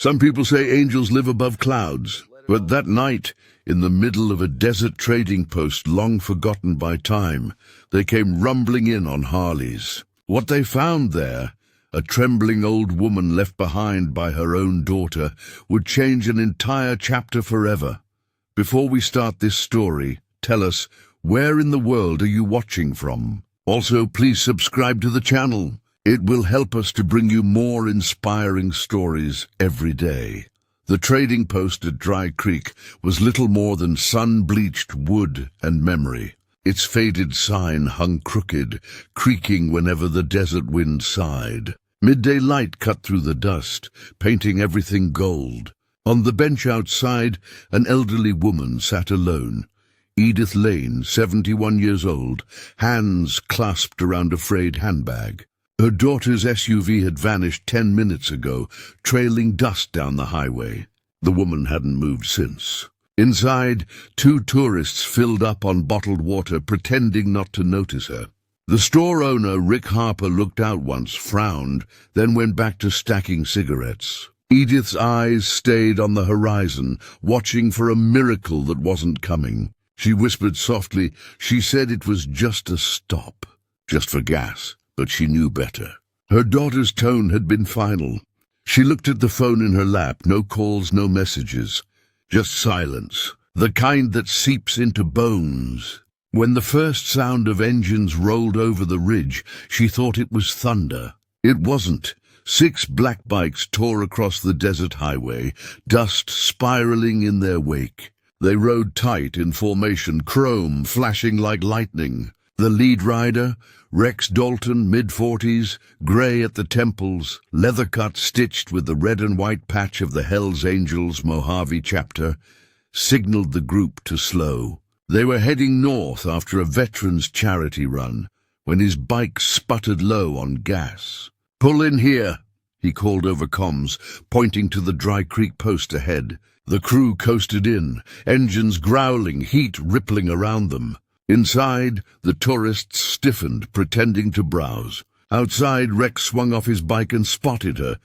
Some people say angels live above clouds, but that night, in the middle of a desert trading post long forgotten by time, they came rumbling in on Harleys. What they found there, a trembling old woman left behind by her own daughter, would change an entire chapter forever. Before we start this story, tell us, where in the world are you watching from? Also, please subscribe to the channel. It will help us to bring you more inspiring stories every day. The trading post at Dry Creek was little more than sun-bleached wood and memory. Its faded sign hung crooked, creaking whenever the desert wind sighed. Midday light cut through the dust, painting everything gold. On the bench outside, an elderly woman sat alone. Edith Lane, 71 years old, hands clasped around a frayed handbag. Her daughter's SUV had vanished 10 minutes ago, trailing dust down the highway. The woman hadn't moved since. Inside, 2 tourists filled up on bottled water, pretending not to notice her. The store owner, Rick Harper, looked out once, frowned, then went back to stacking cigarettes. Edith's eyes stayed on the horizon, watching for a miracle that wasn't coming. She whispered softly, she said it was just a stop, just for gas, but she knew better. Her daughter's tone had been final. She looked at the phone in her lap, no calls, no messages, just silence, the kind that seeps into bones. When the first sound of engines rolled over the ridge, she thought it was thunder. It wasn't. 6 black bikes tore across the desert highway, dust spiraling in their wake. They rode tight in formation, chrome flashing like lightning. The lead rider, Rex Dalton, mid-40s, grey at the temples, leather cut stitched with the red and white patch of the Hellsangels Mojave chapter, signaled the group to slow. They were heading north after a veterans' charity run, when his bike sputtered low on gas. "Pull in here," he called over comms, pointing to the Dry Creek post ahead. The crew coasted in, engines growling, heat rippling around them. Inside, the tourists stiffened, pretending to browse. Outside, Rex swung off his bike and spotted her,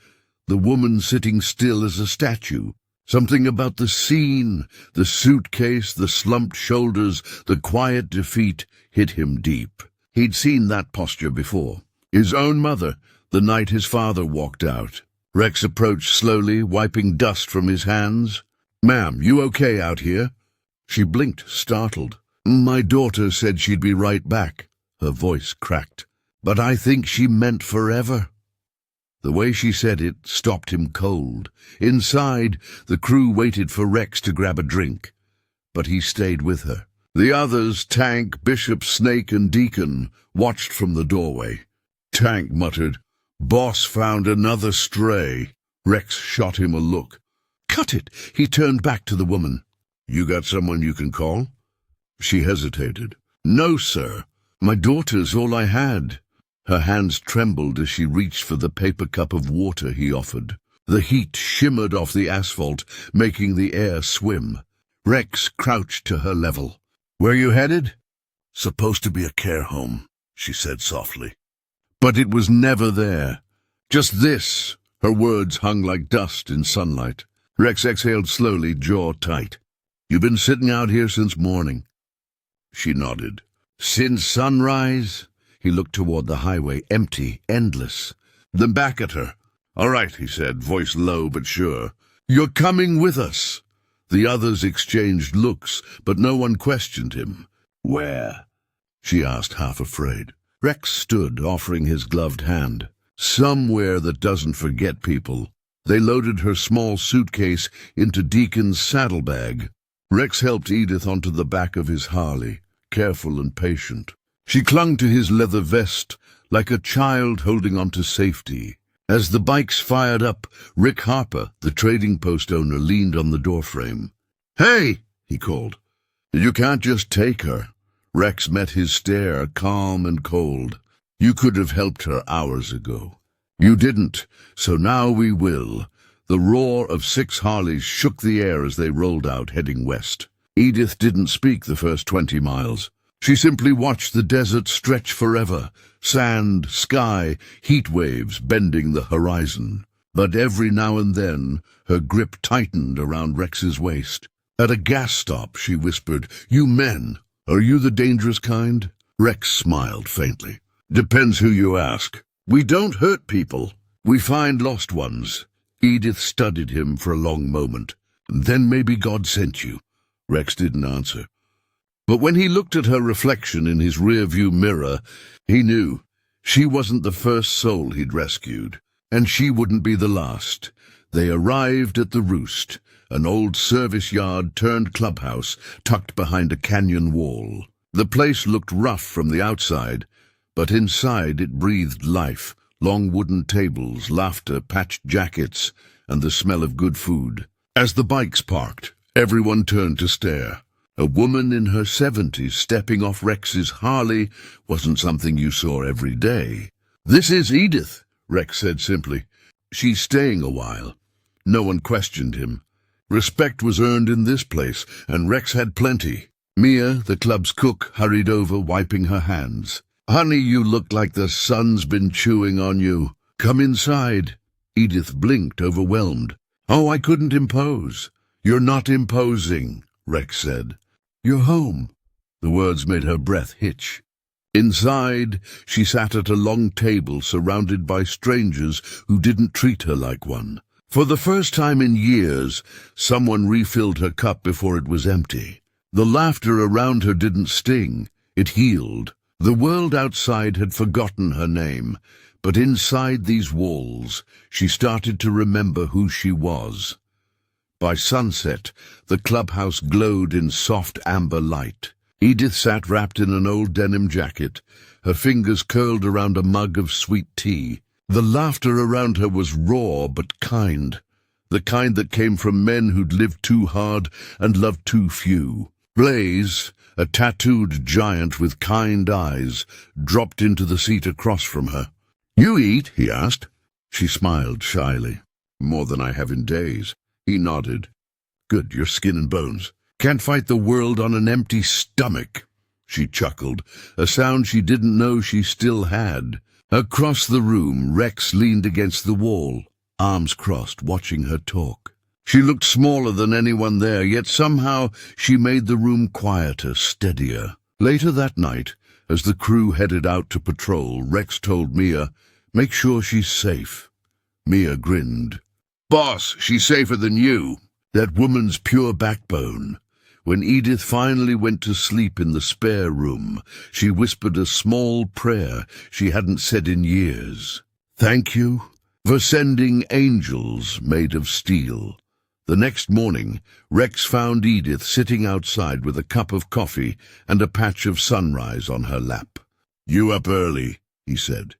the woman sitting still as a statue. Something about the scene, the suitcase, the slumped shoulders, the quiet defeat, hit him deep. He'd seen that posture before. His own mother, the night his father walked out. Rex approached slowly, wiping dust from his hands. "Ma'am, you okay out here?" She blinked, startled. "My daughter said she'd be right back." Her voice cracked. "But I think she meant forever." The way she said it stopped him cold. Inside, the crew waited for Rex to grab a drink, but he stayed with her. The others, Tank, Bishop, Snake, and Deacon, watched from the doorway. Tank muttered, "Boss found another stray." Rex shot him a look. "Cut it!" He turned back to the woman. "You got someone you can call?" She hesitated. "No, sir. My daughter's all I had." Her hands trembled as she reached for the paper cup of water he offered. The heat shimmered off the asphalt, making the air swim. Rex crouched to her level. "Where you headed?" "Supposed to be a care home," she said softly. But it was never there. Just this. Her words hung like dust in sunlight. Rex exhaled slowly, jaw tight. "You been sitting out here since morning?" She nodded. "Since sunrise?" He looked toward the highway, empty, endless. Then back at her. "All right," he said, voice low but sure. "You're coming with us." The others exchanged looks, but no one questioned him. "Where?" she asked, half afraid. Rex stood, offering his gloved hand. "Somewhere that doesn't forget people." They loaded her small suitcase into Deacon's saddlebag. Rex helped Edith onto the back of his Harley, careful and patient. She clung to his leather vest like a child holding on to safety. As the bikes fired up, Rick Harper, the trading post owner, leaned on the doorframe. "Hey!" he called. "You can't just take her." Rex met his stare, calm and cold. "You could have helped her hours ago. You didn't, so now we will." The roar of 6 Harleys shook the air as they rolled out, heading west. Edith didn't speak the first 20 miles. She simply watched the desert stretch forever, sand, sky, heat waves bending the horizon. But every now and then, her grip tightened around Rex's waist. At a gas stop, she whispered, "You men, are you the dangerous kind?" Rex smiled faintly. "Depends who you ask. We don't hurt people. We find lost ones." Edith studied him for a long moment. "Then maybe God sent you." Rex didn't answer. But when he looked at her reflection in his rear-view mirror, he knew she wasn't the first soul he'd rescued, and she wouldn't be the last. They arrived at the Roost, an old service yard turned clubhouse tucked behind a canyon wall. The place looked rough from the outside, but inside it breathed life, long wooden tables, laughter, patched jackets, and the smell of good food. As the bikes parked, everyone turned to stare. A woman in her 70s stepping off Rex's Harley wasn't something you saw every day. "This is Edith," Rex said simply. "She's staying a while." No one questioned him. Respect was earned in this place, and Rex had plenty. Mia, the club's cook, hurried over, wiping her hands. "Honey, you look like the sun's been chewing on you. Come inside." Edith blinked, overwhelmed. "Oh, I couldn't impose." "You're not imposing," Rex said. "You're home." The words made her breath hitch. Inside, she sat at a long table surrounded by strangers who didn't treat her like one. For the first time in years, someone refilled her cup before it was empty. The laughter around her didn't sting, it healed. The world outside had forgotten her name, but inside these walls, she started to remember who she was. By sunset, the clubhouse glowed in soft amber light. Edith sat wrapped in an old denim jacket, her fingers curled around a mug of sweet tea. The laughter around her was raw but kind, the kind that came from men who'd lived too hard and loved too few. Blaze, a tattooed giant with kind eyes, dropped into the seat across from her. "You eat?" he asked. She smiled shyly. "More than I have in days." He nodded. "Good, you're skin and bones. Can't fight the world on an empty stomach." She chuckled, a sound she didn't know she still had. Across the room, Rex leaned against the wall, arms crossed, watching her talk. She looked smaller than anyone there, yet somehow she made the room quieter, steadier. Later that night, as the crew headed out to patrol, Rex told Mia, "Make sure she's safe." Mia grinned. "Boss, she's safer than you." That woman's pure backbone. When Edith finally went to sleep in the spare room, she whispered a small prayer she hadn't said in years. "Thank you for sending angels made of steel." The next morning, Rex found Edith sitting outside with a cup of coffee and a patch of sunrise on her lap. "You up early," he said.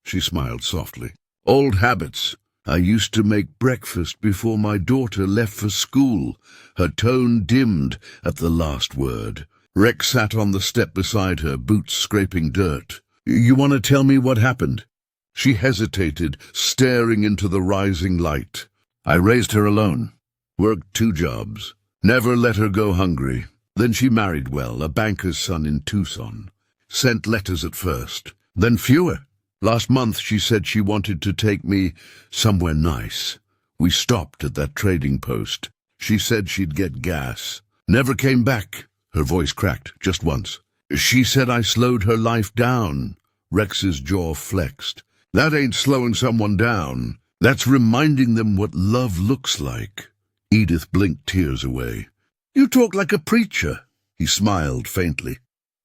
She smiled softly. "Old habits. I used to make breakfast before my daughter left for school." Her tone dimmed at the last word. Rex sat on the step beside her, boots scraping dirt. "You want to tell me what happened?" She hesitated, staring into the rising light. "I raised her alone. Worked 2 jobs. Never let her go hungry. Then she married well, a banker's son in Tucson. Sent letters at first, then fewer. Last month she said she wanted to take me somewhere nice. We stopped at that trading post. She said she'd get gas. Never came back." Her voice cracked, just once. "She said I slowed her life down." Rex's jaw flexed. "That ain't slowing someone down. That's reminding them what love looks like." Edith blinked tears away. "You talk like a preacher." He smiled faintly.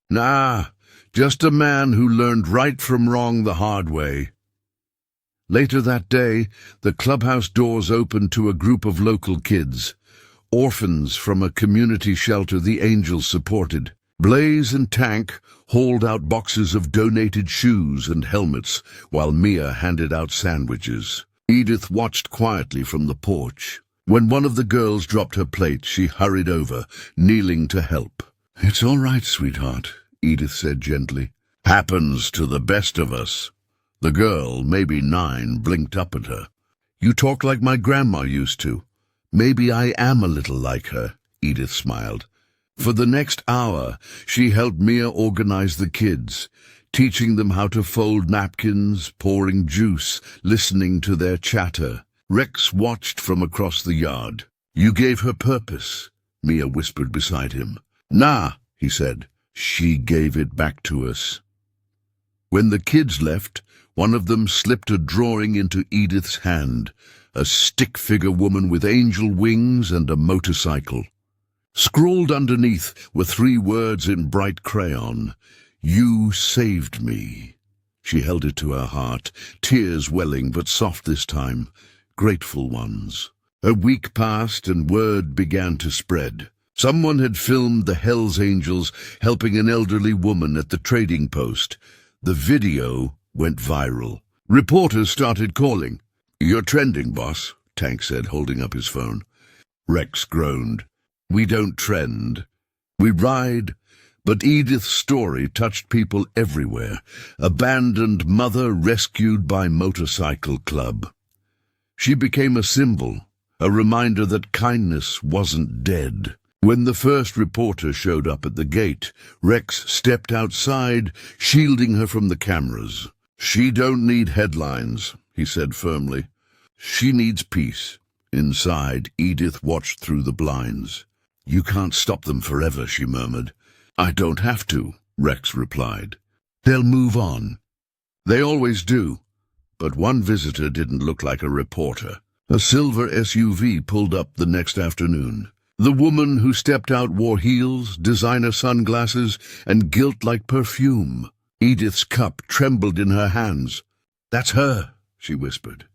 "Nah. Just a man who learned right from wrong the hard way." Later that day, the clubhouse doors opened to a group of local kids, orphans from a community shelter the Angels supported. Blaze and Tank hauled out boxes of donated shoes and helmets, while Mia handed out sandwiches. Edith watched quietly from the porch. When one of the girls dropped her plate, she hurried over, kneeling to help. "It's all right, sweetheart," Edith said gently. "Happens to the best of us." The girl, maybe 9, blinked up at her. "You talk like my grandma used to." "Maybe I am a little like her," Edith smiled. For the next hour, she helped Mia organize the kids, teaching them how to fold napkins, pouring juice, listening to their chatter. Rex watched from across the yard. You gave her purpose, Mia whispered beside him. Nah, he said. She gave it back to us. When the kids left, one of them slipped a drawing into Edith's hand, a stick-figure woman with angel wings and a motorcycle. Scrawled underneath were 3 words in bright crayon. You saved me. She held it to her heart, tears welling, but soft this time, grateful ones. A week passed and word began to spread. Someone had filmed the hellsangels helping an elderly woman at the trading post. The video went viral. Reporters started calling. You're trending, boss, Tank said, holding up his phone. Rex groaned. We don't trend. We ride. But Edith's story touched people everywhere. Abandoned mother rescued by motorcycle club. She became a symbol, a reminder that kindness wasn't dead. When the first reporter showed up at the gate, Rex stepped outside, shielding her from the cameras. She don't need headlines, he said firmly. She needs peace. Inside, Edith watched through the blinds. You can't stop them forever, she murmured. I don't have to, Rex replied. They'll move on. They always do. But one visitor didn't look like a reporter. A silver SUV pulled up the next afternoon. The woman who stepped out wore heels, designer sunglasses, and guilt like perfume. Edith's cup trembled in her hands. That's her, she whispered.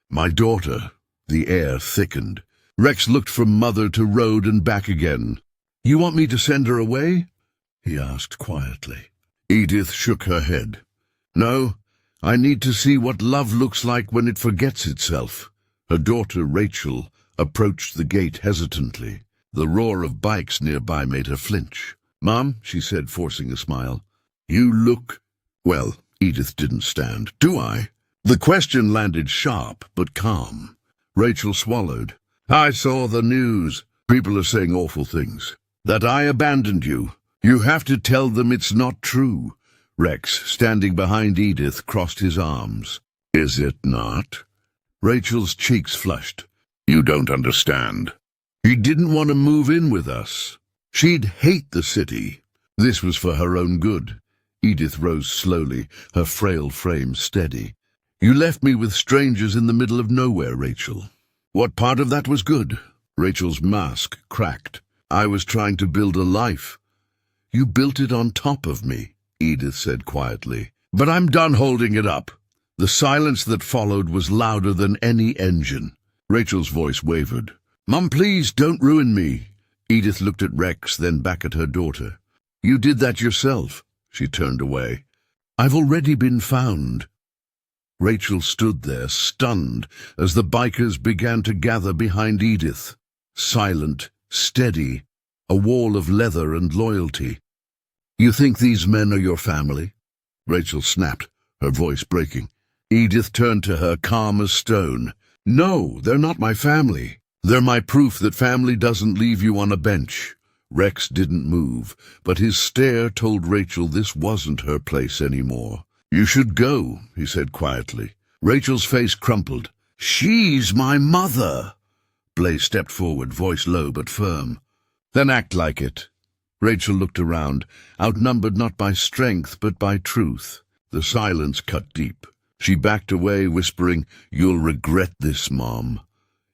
My daughter. The air thickened. Rex looked from mother to road and back again. You want me to send her away? He asked quietly. Edith shook her head. No, I need to see what love looks like when it forgets itself. Her daughter, Rachel, approached the gate hesitantly. The roar of bikes nearby made her flinch. Mom, she said, forcing a smile. You look... Well, Edith didn't stand. Do I? The question landed sharp, but calm. Rachel swallowed. I saw the news. People are saying awful things. That I abandoned you. You have to tell them it's not true. Rex, standing behind Edith, crossed his arms. Is it not? Rachel's cheeks flushed. You don't understand. She didn't want to move in with us. She'd hate the city. This was for her own good. Edith rose slowly, her frail frame steady. You left me with strangers in the middle of nowhere, Rachel. What part of that was good? Rachel's mask cracked. I was trying to build a life. You built it on top of me, Edith said quietly. But I'm done holding it up. The silence that followed was louder than any engine. Rachel's voice wavered. Mum, please don't ruin me. Edith looked at Rex, then back at her daughter. You did that yourself. She turned away. I've already been found. Rachel stood there, stunned, as the bikers began to gather behind Edith. Silent, steady, a wall of leather and loyalty. You think these men are your family? Rachel snapped, her voice breaking. Edith turned to her, calm as stone. No, they're not my family. They're my proof that family doesn't leave you on a bench. Rex didn't move, but his stare told Rachel this wasn't her place anymore. You should go, he said quietly. Rachel's face crumpled. She's my mother. Blaze stepped forward, voice low but firm. Then act like it. Rachel looked around, outnumbered not by strength but by truth. The silence cut deep. She backed away, whispering, You'll regret this, Mom.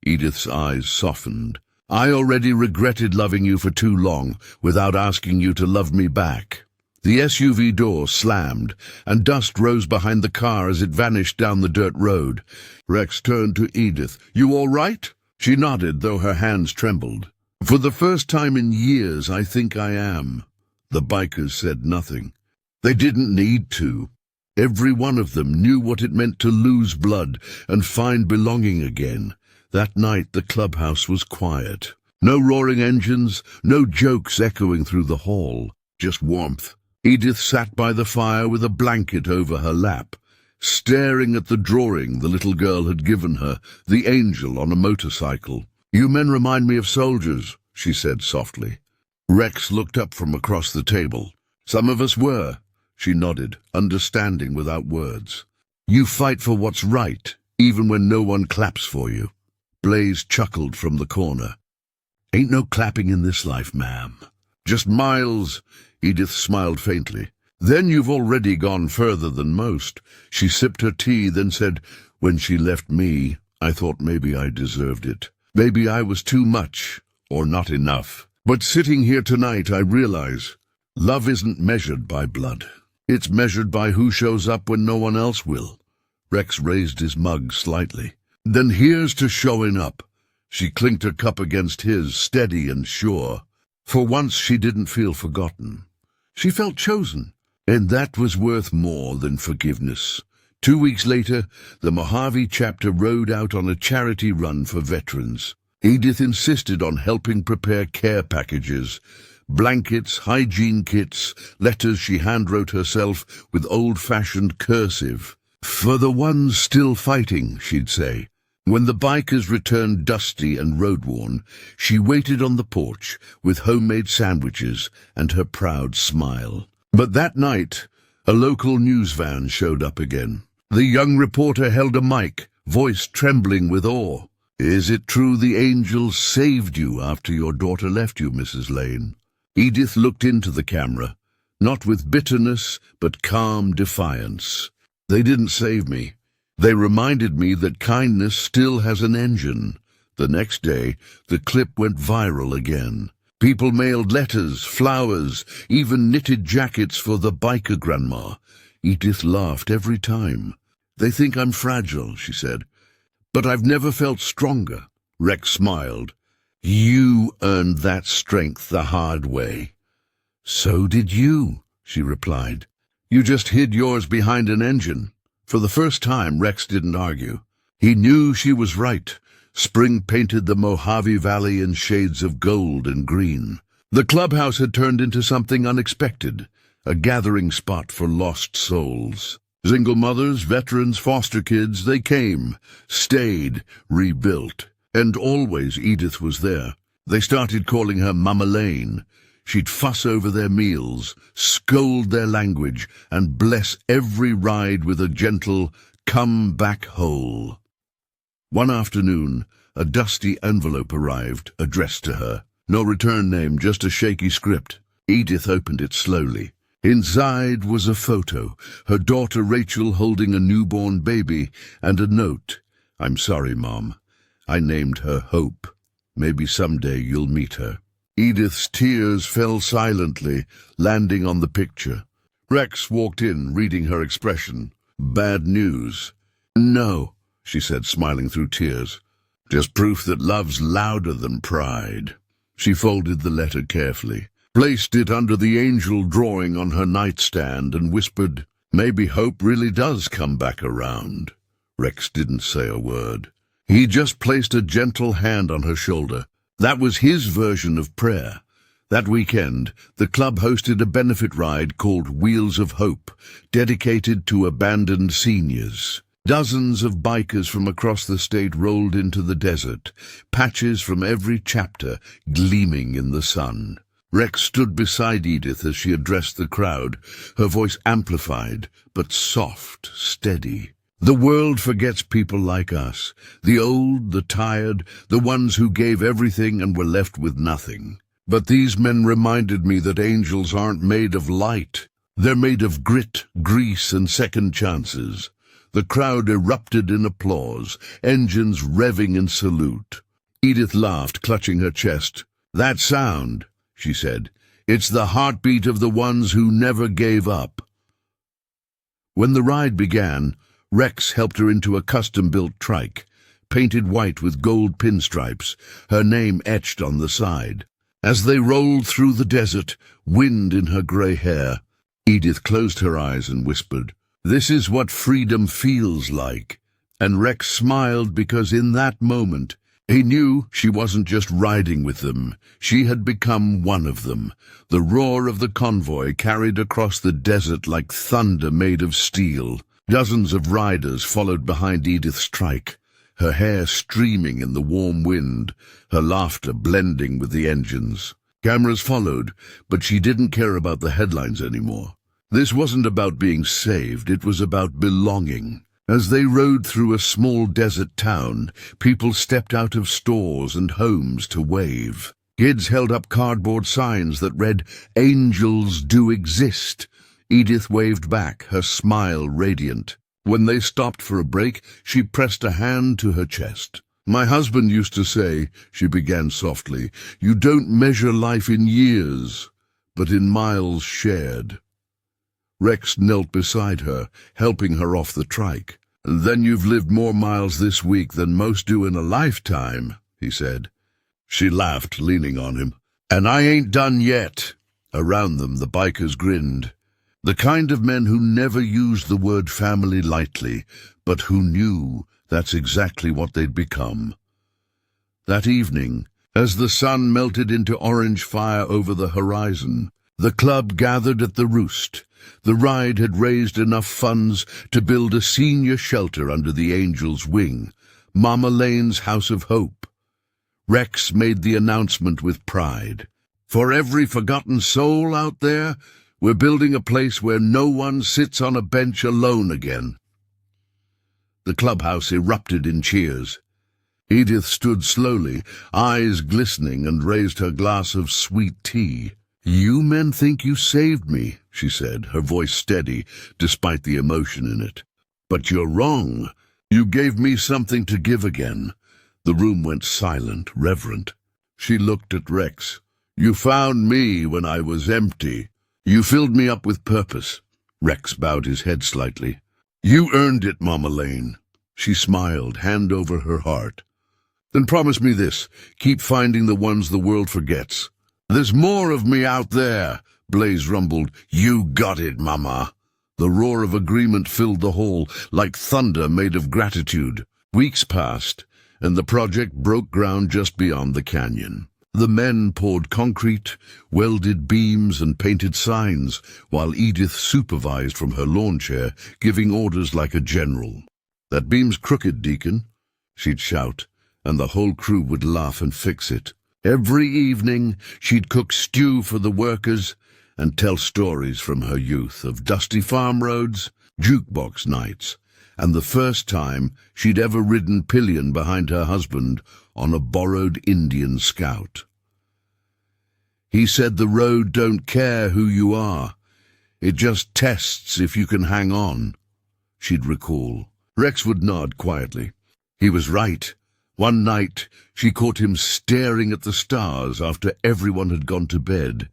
Edith's eyes softened. I already regretted loving you for too long, without asking you to love me back. The SUV door slammed, and dust rose behind the car as it vanished down the dirt road. Rex turned to Edith. You all right? She nodded, though her hands trembled. For the first time in years, I think I am. The bikers said nothing. They didn't need to. Every one of them knew what it meant to lose blood and find belonging again. That night the clubhouse was quiet. No roaring engines, no jokes echoing through the hall, just warmth. Edith sat by the fire with a blanket over her lap, staring at the drawing the little girl had given her, the angel on a motorcycle. You men remind me of soldiers, she said softly. Rex looked up from across the table. Some of us were. She nodded, understanding without words. You fight for what's right, even when no one claps for you. Blaze chuckled from the corner. "Ain't no clapping in this life, ma'am. Just miles." Edith smiled faintly. "Then you've already gone further than most." She sipped her tea, then said, "When she left me, I thought maybe I deserved it. Maybe I was too much, or not enough. But sitting here tonight, I realize love isn't measured by blood. It's measured by who shows up when no one else will." Rex raised his mug slightly. "Then here's to showing up." She clinked her cup against his, steady and sure. For once she didn't feel forgotten. She felt chosen, and that was worth more than forgiveness. 2 weeks later, the Mojave chapter rode out on a charity run for veterans. Edith insisted on helping prepare care packages, blankets, hygiene kits, letters she handwrote herself with old-fashioned cursive. "For the ones still fighting," she'd say. When the bikers returned dusty and road-worn, she waited on the porch with homemade sandwiches and her proud smile. But that night, a local news van showed up again. The young reporter held a mic, voice trembling with awe. "Is it true the angels saved you after your daughter left you, Mrs. Lane?" Edith looked into the camera, not with bitterness, but calm defiance. "They didn't save me. They reminded me that kindness still has an engine." The next day, the clip went viral again. People mailed letters, flowers, even knitted jackets for the biker grandma. Edith laughed every time. "They think I'm fragile," she said, "but I've never felt stronger." Rex smiled. "You earned that strength the hard way." "So did you," she replied. "You just hid yours behind an engine." For the first time, Rex didn't argue. He knew she was right. Spring painted the Mojave Valley in shades of gold and green. The clubhouse had turned into something unexpected, a gathering spot for lost souls. Single mothers, veterans, foster kids, they came, stayed, rebuilt. And always Edith was there. They started calling her Mama Lane. She'd fuss over their meals, scold their language, and bless every ride with a gentle, "Come back whole." One afternoon, a dusty envelope arrived, addressed to her. No return name, just a shaky script. Edith opened it slowly. Inside was a photo, her daughter Rachel holding a newborn baby, and a note. "I'm sorry, Mom. I named her Hope. Maybe someday you'll meet her." Edith's tears fell silently, landing on the picture. Rex walked in, reading her expression. "Bad news." "No," she said, smiling through tears. "Just proof that love's louder than pride." She folded the letter carefully, placed it under the angel drawing on her nightstand, and whispered, "Maybe hope really does come back around." Rex didn't say a word. He just placed a gentle hand on her shoulder. That was his version of prayer. That weekend, the club hosted a benefit ride called Wheels of Hope, dedicated to abandoned seniors. Dozens of bikers from across the state rolled into the desert, patches from every chapter gleaming in the sun. Rex stood beside Edith as she addressed the crowd, her voice amplified, but soft, steady. "The world forgets people like us, the old, the tired, the ones who gave everything and were left with nothing. But these men reminded me that angels aren't made of light. They're made of grit, grease, and second chances." The crowd erupted in applause, engines revving in salute. Edith laughed, clutching her chest. "That sound," she said, "it's the heartbeat of the ones who never gave up." When the ride began, Rex helped her into a custom-built trike, painted white with gold pinstripes, her name etched on the side. As they rolled through the desert, wind in her gray hair, Edith closed her eyes and whispered, "This is what freedom feels like." And Rex smiled because in that moment, he knew she wasn't just riding with them. She had become one of them. The roar of the convoy carried across the desert like thunder made of steel. Dozens of riders followed behind Edith's trike, her hair streaming in the warm wind, her laughter blending with the engines. Cameras followed, but she didn't care about the headlines anymore. This wasn't about being saved, it was about belonging. As they rode through a small desert town, people stepped out of stores and homes to wave. Kids held up cardboard signs that read, "Angels do exist." Edith waved back, her smile radiant. When they stopped for a break, she pressed a hand to her chest. "My husband used to say," she began softly, "you don't measure life in years, but in miles shared." Rex knelt beside her, helping her off the trike. "Then you've lived more miles this week than most do in a lifetime," he said. She laughed, leaning on him. "And I ain't done yet." Around them, the bikers grinned. The kind of men who never used the word family lightly, but who knew that's exactly what they'd become. That evening, as the sun melted into orange fire over the horizon, the club gathered at the Roost. The ride had raised enough funds to build a senior shelter under the Angel's wing, Mama Lane's House of Hope. Rex made the announcement with pride. "For every forgotten soul out there, we're building a place where no one sits on a bench alone again." The clubhouse erupted in cheers. Edith stood slowly, eyes glistening, and raised her glass of sweet tea. "You men think you saved me," she said, her voice steady, despite the emotion in it. "But you're wrong. You gave me something to give again." The room went silent, reverent. She looked at Rex. "You found me when I was empty. You filled me up with purpose." Rex bowed his head slightly. "You earned it, Mama Lane." She smiled, hand over her heart. "Then promise me this. Keep finding the ones the world forgets." "There's more of me out there," Blaze rumbled. "You got it, Mama." The roar of agreement filled the hall, like thunder made of gratitude. Weeks passed, and the project broke ground just beyond the canyon. The men poured concrete, welded beams, and painted signs, while Edith supervised from her lawn chair, giving orders like a general. "That beam's crooked, Deacon," she'd shout, and the whole crew would laugh and fix it. Every evening, she'd cook stew for the workers and tell stories from her youth of dusty farm roads, jukebox nights, and the first time she'd ever ridden pillion behind her husband on a borrowed Indian Scout. "He said the road don't care who you are. It just tests if you can hang on," she'd recall. Rex would nod quietly. He was right. One night, she caught him staring at the stars after everyone had gone to bed.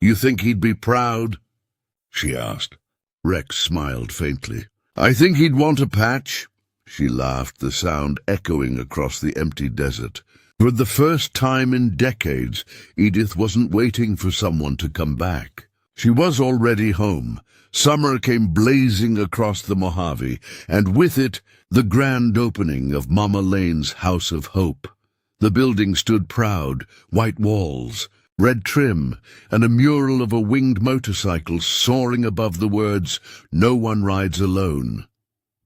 "You think he'd be proud?" she asked. Rex smiled faintly. "I think he'd want a patch." She laughed, the sound echoing across the empty desert. For the first time in decades, Edith wasn't waiting for someone to come back. She was already home. Summer came blazing across the Mojave, and with it, the grand opening of Mama Lane's House of Hope. The building stood proud, white walls, red trim, and a mural of a winged motorcycle soaring above the words, "No one rides alone."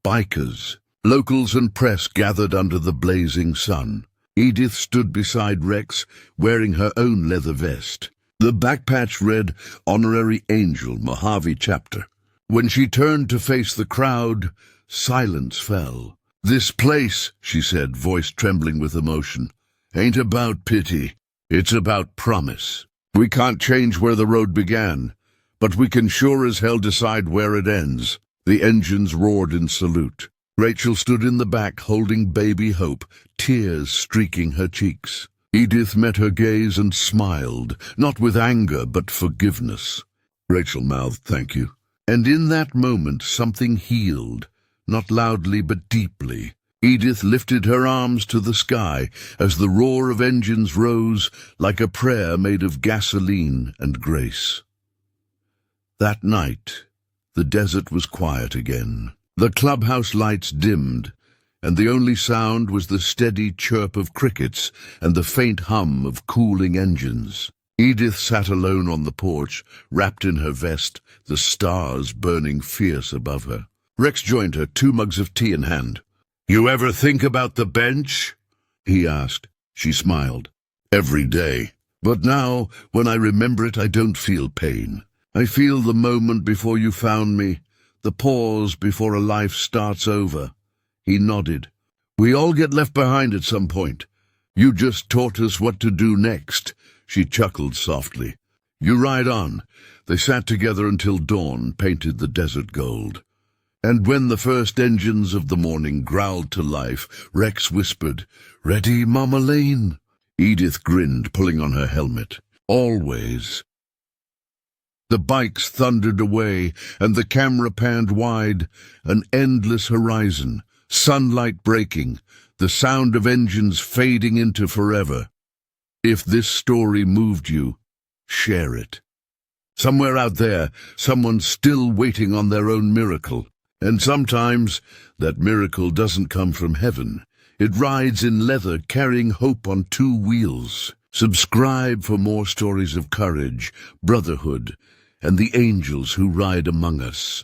Bikers, locals and press gathered under the blazing sun. Edith stood beside Rex, wearing her own leather vest. The backpatch read, "Honorary Angel, Mojave Chapter." When she turned to face the crowd, silence fell. "This place," she said, voice trembling with emotion, "ain't about pity. It's about promise. We can't change where the road began, but we can sure as hell decide where it ends." The engines roared in salute. Rachel stood in the back holding baby Hope, tears streaking her cheeks. Edith met her gaze and smiled, not with anger but forgiveness. Rachel mouthed, "Thank you." And in that moment something healed, not loudly but deeply. Edith lifted her arms to the sky as the roar of engines rose like a prayer made of gasoline and grace. That night, the desert was quiet again. The clubhouse lights dimmed, and the only sound was the steady chirp of crickets and the faint hum of cooling engines. Edith sat alone on the porch, wrapped in her vest, the stars burning fierce above her. Rex joined her, 2 mugs of tea in hand. "You ever think about the bench?" he asked. She smiled. "Every day. But now, when I remember it, I don't feel pain. I feel the moment before you found me, The pause before a life starts over. He nodded. We all get left behind at some point. You just taught us what to do next. She chuckled softly. You ride on. They sat together until dawn painted the desert gold. And when the first engines of the morning growled to life, Rex whispered, Ready, Mama Lane? Edith grinned, pulling on her helmet. Always. The bikes thundered away, and the camera panned wide, an endless horizon, sunlight breaking, the sound of engines fading into forever. If this story moved you, share it. Somewhere out there, someone's still waiting on their own miracle. And sometimes that miracle doesn't come from heaven. It rides in leather, carrying hope on two wheels. Subscribe for more stories of courage, brotherhood, and the angels who ride among us.